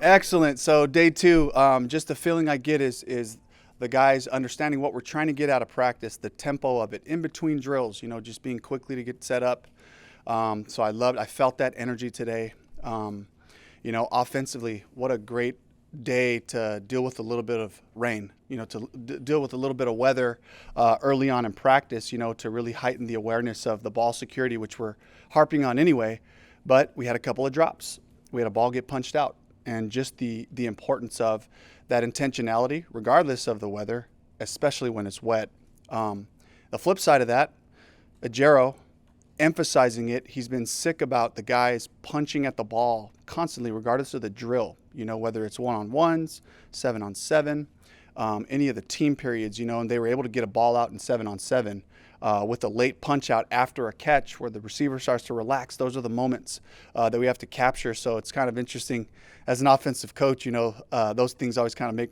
Excellent. So day two, just the feeling I get is the guys understanding what we're trying to get out of practice, the tempo of it in between drills, just being quickly to get set up. So I felt that energy today. Offensively, what a great day to deal with a little bit of rain, to deal with a little bit of weather early on in practice, to really heighten the awareness of the ball security, which we're harping on anyway. But we had a couple of drops. We had a ball get punched out, and just the importance of that intentionality, regardless of the weather, especially when it's wet. The flip side of that, Ajero, emphasizing it, he's been sick about the guys punching at the ball constantly, regardless of the drill, whether it's one-on-ones, 7-on-7, any of the team periods, and they were able to get a ball out in 7-on-7 with a late punch out after a catch where the receiver starts to relax. Those are the moments that we have to capture. So it's kind of interesting as an offensive coach, those things always kind of make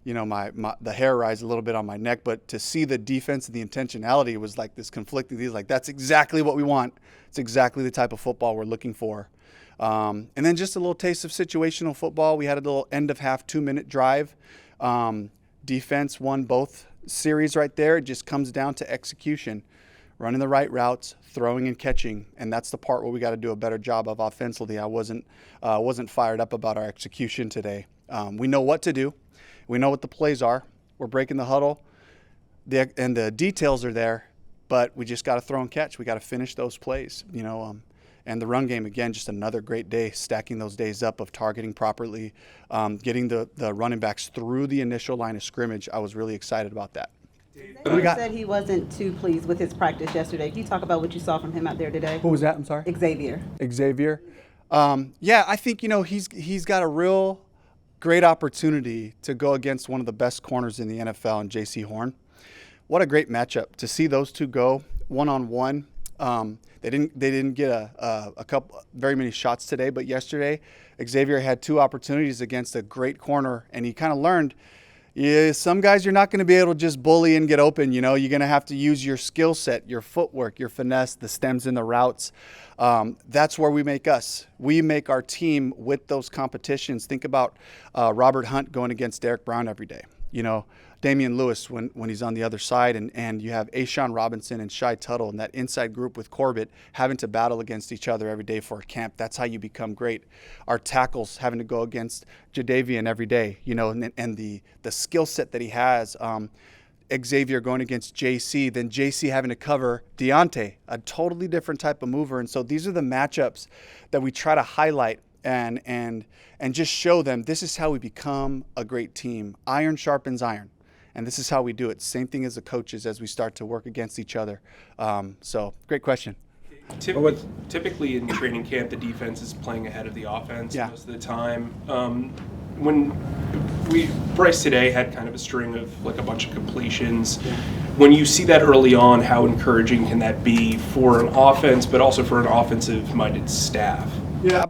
the hair rise a little bit on my neck, but to see the defense and the intentionality was like this conflicting. He's like, that's exactly what we want. It's exactly the type of football we're looking for. And then just a little taste of situational football. We had a little end of half 2-minute drive. Defense won both series right there. It just comes down to execution, running the right routes, throwing and catching, and that's the part where we got to do a better job of offensively. I wasn't fired up about our execution today. We know what to do. We know what the plays are. We're breaking the huddle, and the details are there, but we just got to throw and catch. We got to finish those plays, And the run game, again, just another great day, stacking those days up of targeting properly, getting the running backs through the initial line of scrimmage. I was really excited about that. He said he wasn't too pleased with his practice yesterday. Can you talk about what you saw from him out there today? Who was that? I'm sorry? Xavier. I think, he's got a real great opportunity to go against one of the best corners in the NFL in J.C. Horn. What a great matchup to see those two go one-on-one. They didn't get a couple very many shots today, but yesterday Xavier had 2 opportunities against a great corner, and he kind of learned, some guys you're not going to be able to just bully and get open. You're going to have to use your skill set, your footwork, your finesse, the stems and the routes. That's where we make us. We make our team with those competitions. Think about Robert Hunt going against Derek Brown every day. Damian Lewis when he's on the other side, and you have Ashawn Robinson and Shai Tuttle and that inside group with Corbett having to battle against each other every day for a camp. That's how you become great. Our tackles having to go against Jadavian every day, and the skill set that he has. Xavier going against JC, then JC having to cover Deontay, a totally different type of mover. And so these are the matchups that we try to highlight and just show them this is how we become a great team. Iron sharpens iron. And this is how we do it. Same thing as the coaches as we start to work against each other. So great question. Typically in training camp, the defense is playing ahead of the offense most of the time. When Bryce today had kind of a string of like a bunch of completions. Yeah. When you see that early on, how encouraging can that be for an offense, but also for an offensive-minded staff? Yeah,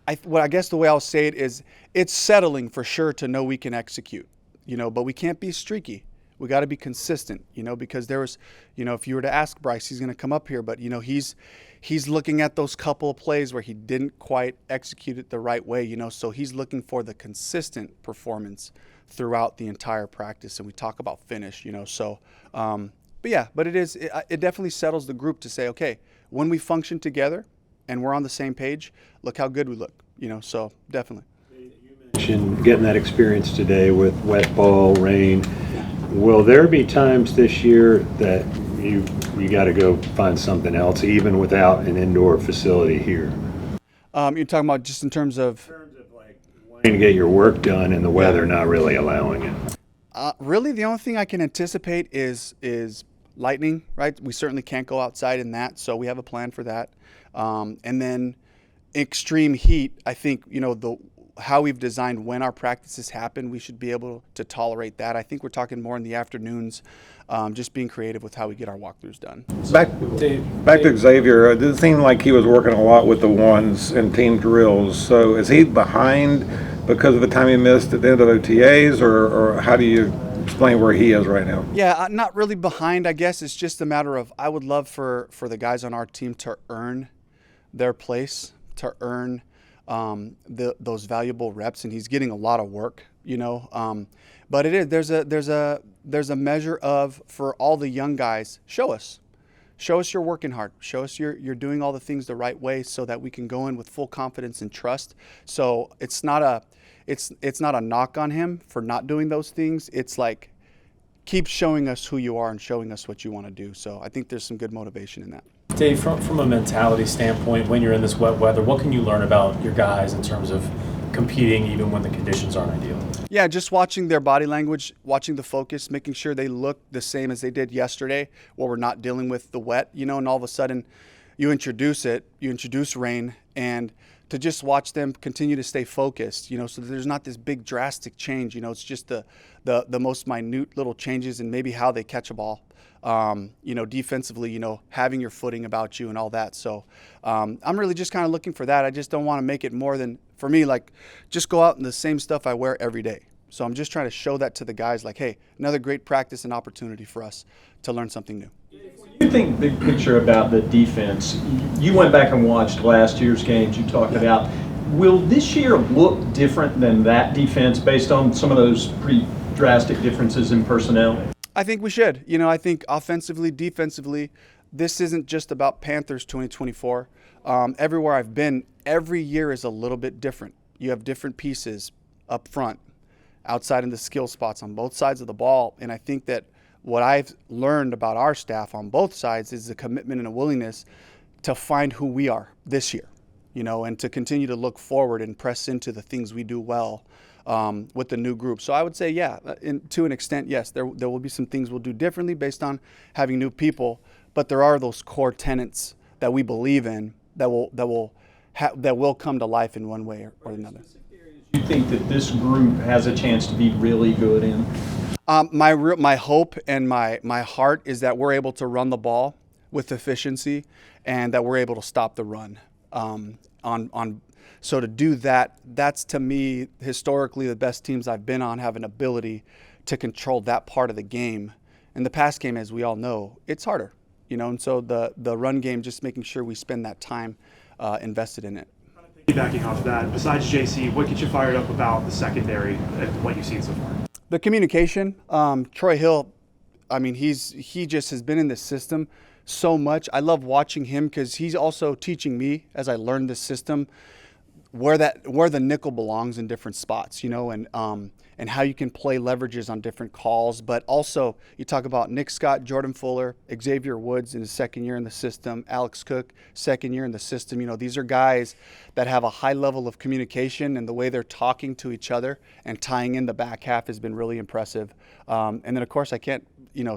I guess the way I'll say it is it's settling for sure to know we can execute, but we can't be streaky. We got to be consistent, because there was, if you were to ask Bryce, he's going to come up here, but, he's looking at those couple of plays where he didn't quite execute it the right way, so he's looking for the consistent performance throughout the entire practice. And we talk about finish, but it definitely settles the group to say, okay, when we function together and we're on the same page, look how good we look, so definitely. You mentioned getting that experience today with wet ball, rain. Will there be times this year that you got to go find something else, even without an indoor facility here? You're talking about just in terms of like wanting to get your work done and the weather not really allowing it. Really, the only thing I can anticipate is lightning, right? We certainly can't go outside in that, so we have a plan for that. And then extreme heat, I think, how we've designed when our practices happen, we should be able to tolerate that. I think we're talking more in the afternoons, just being creative with how we get our walkthroughs done. Back to Xavier, it did seem like he was working a lot with the ones and team drills. So is he behind because of the time he missed at the end of OTAs, or how do you explain where he is right now? Yeah, not really behind, I guess. It's just a matter of I would love for the guys on our team to earn their place, to earn those valuable reps, and he's getting a lot of work, but it is there's a measure of, for all the young guys, show us you're working hard, show us you're doing all the things the right way, so that we can go in with full confidence and trust. So it's not a knock on him for not doing those things. It's like, keep showing us who you are and showing us what you want to do. So I think there's some good motivation in that. Dave, from a mentality standpoint, when you're in this wet weather, what can you learn about your guys in terms of competing even when the conditions aren't ideal? Yeah, just watching their body language, watching the focus, making sure they look the same as they did yesterday, where we're not dealing with the wet, and all of a sudden you introduce rain, and to just watch them continue to stay focused, so that there's not this big drastic change. It's just the most minute little changes in maybe how they catch a ball, defensively, having your footing about you and all that. So I'm really just kind of looking for that. I just don't want to make it more than, for me, like, just go out in the same stuff I wear every day. So I'm just trying to show that to the guys, like, hey, another great practice and opportunity for us to learn something new. You think big picture about the defense. You went back and watched last year's games you talked about. Will this year look different than that defense based on some of those pretty drastic differences in personnel? I think we should. I think offensively, defensively, this isn't just about Panthers 2024. Everywhere I've been, every year is a little bit different. You have different pieces up front, outside in the skill spots on both sides of the ball. And I think that what I've learned about our staff on both sides is the commitment and a willingness to find who we are this year, and to continue to look forward and press into the things we do well with the new group. So I would say, yeah, to an extent, yes, there will be some things we'll do differently based on having new people, but there are those core tenets that we believe in that will come to life in one way or another. You think that this group has a chance to be really good in? My hope and my heart is that we're able to run the ball with efficiency, and that we're able to stop the run. So to do that, that's, to me, historically the best teams I've been on have an ability to control that part of the game. In the pass game, as we all know, it's harder, and so the run game, just making sure we spend that time invested in it. Piggybacking off that, besides JC, what gets you fired up about the secondary and what you've seen so far? The communication. Troy Hill, he just has been in this system so much. I love watching him because he's also teaching me, as I learn this system, where the nickel belongs in different spots, and how you can play leverages on different calls. But also, you talk about Nick Scott, Jordan Fuller, Xavier Woods in his second year in the system, Alex Cook, second year in the system. These are guys that have a high level of communication, and the way they're talking to each other and tying in the back half has been really impressive. And then, of course, I can't,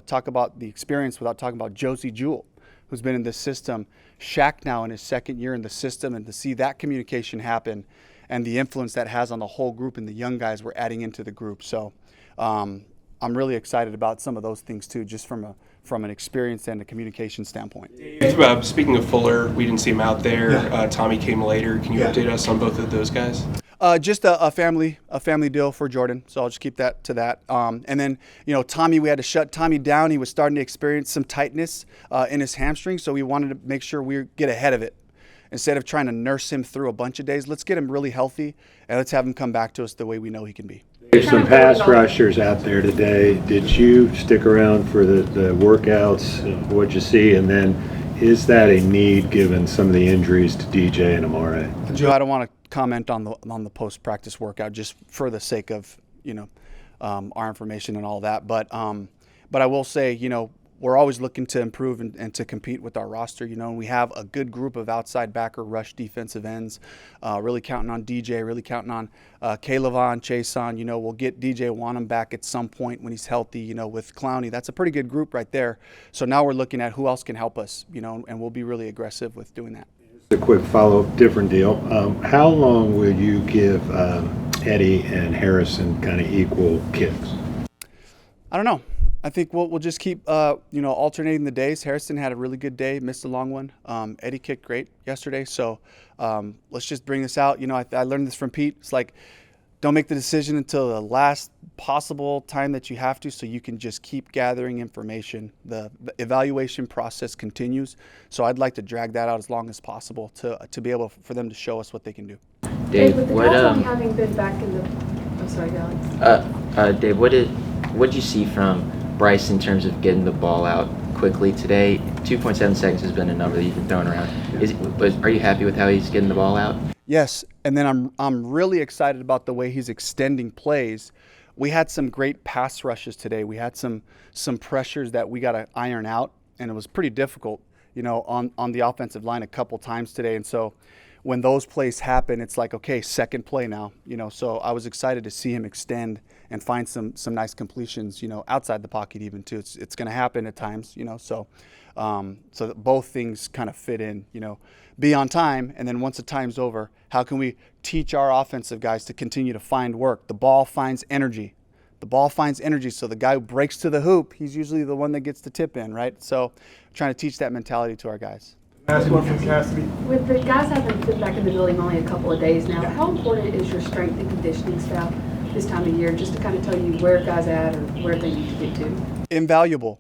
talk about the experience without talking about Josie Jewell, who's been in this system. Shaq now in his second year in the system, and to see that communication happen and the influence that has on the whole group and the young guys we're adding into the group. So I'm really excited about some of those things too, just from an experience and a communication standpoint. Speaking of Fuller, we didn't see him out there. Yeah. Tommy came later. Can you update us on both of those guys? Just a family deal for Jordan, so I'll just keep that to that. And then, Tommy, we had to shut Tommy down. He was starting to experience some tightness in his hamstring, so we wanted to make sure we get ahead of it. Instead of trying to nurse him through a bunch of days, let's get him really healthy, and let's have him come back to us the way we know he can be. There's some pass rushers out there today. Did you stick around for the workouts? What'd you see? And then, is that a need given some of the injuries to DJ and Amare? Joe, I don't want to comment on the post-practice workout just for the sake of our information and all that. But I will say, we're always looking to improve and to compete with our roster. And we have a good group of outside backer rush defensive ends. Really counting on DJ. Really counting on Kaylavon, Chason. We'll get DJ Wanham back at some point when he's healthy. With Clowney, that's a pretty good group right there. So now we're looking at who else can help us. And we'll be really aggressive with doing that. A quick follow-up, different deal. How long will you give Eddie and Harrison kind of equal kicks? I don't know. I think we'll just keep alternating the days. Harrison had a really good day, missed a long one. Eddie kicked great yesterday, so let's just bring this out. I learned this from Pete. It's like, don't make the decision until the last possible time that you have to, so you can just keep gathering information. The evaluation process continues, so I'd like to drag that out as long as possible to be able for them to show us what they can do. Dave, with the what guys only having been back in the, I'm sorry, Alex. Dave, what did you see from Bryce in terms of getting the ball out quickly today? 2.7 seconds has been a number that you've been throwing around. Are you happy with how he's getting the ball out? Yes, and then I'm really excited about the way he's extending plays. We had some great pass rushes today. We had some pressures that we got to iron out, and it was pretty difficult, on the offensive line a couple times today. And so when those plays happen, it's like, okay, second play now, So I was excited to see him extend and find some nice completions, outside the pocket even too. It's going to happen at times, So that both things kind of fit in, be on time, and then once the time's over, how can we teach our offensive guys to continue to find work? The ball finds energy. The ball finds energy, so the guy who breaks to the hoop, he's usually the one that gets the tip in, right? So trying to teach that mentality to our guys. Last one from Cassidy. With the guys having been back in the building only a couple of days now, how important is your strength and conditioning staff this time of year, just to kind of tell you where guys at or where they need to get to? Invaluable.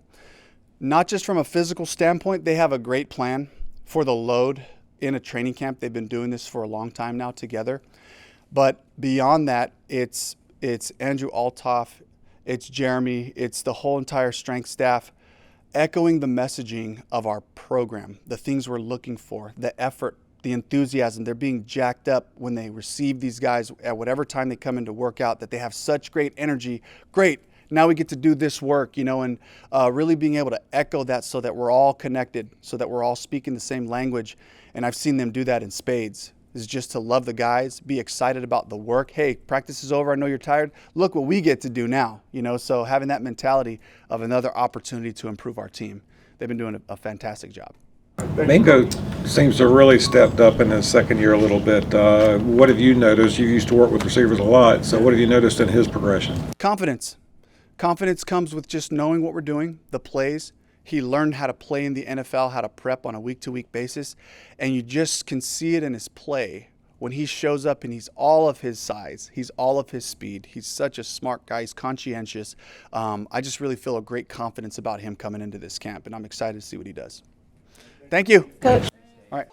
Not just from a physical standpoint, they have a great plan for the load in a training camp. They've been doing this for a long time now together. But beyond that, it's Andrew Altoff, it's Jeremy, it's the whole entire strength staff echoing the messaging of our program, the things we're looking for, the effort, the enthusiasm. They're being jacked up when they receive these guys at whatever time they come in to work out, that they have such great energy. Great, now we get to do this work, and really being able to echo that so that we're all connected, so that we're all speaking the same language. And I've seen them do that in spades. Is just to love the guys, be excited about the work. Hey, practice is over. I know you're tired. Look what we get to do now. So having that mentality of another opportunity to improve our team. They've been doing a fantastic job. Mingo seems to have really stepped up in his second year a little bit. What have you noticed? You used to work with receivers a lot, so what have you noticed in his progression? Confidence. Confidence comes with just knowing what we're doing, the plays. He learned how to play in the NFL, how to prep on a week-to-week basis, and you just can see it in his play when he shows up and he's all of his size, he's all of his speed. He's such a smart guy, he's conscientious. I just really feel a great confidence about him coming into this camp, and I'm excited to see what he does. Thank you. Coach. All right.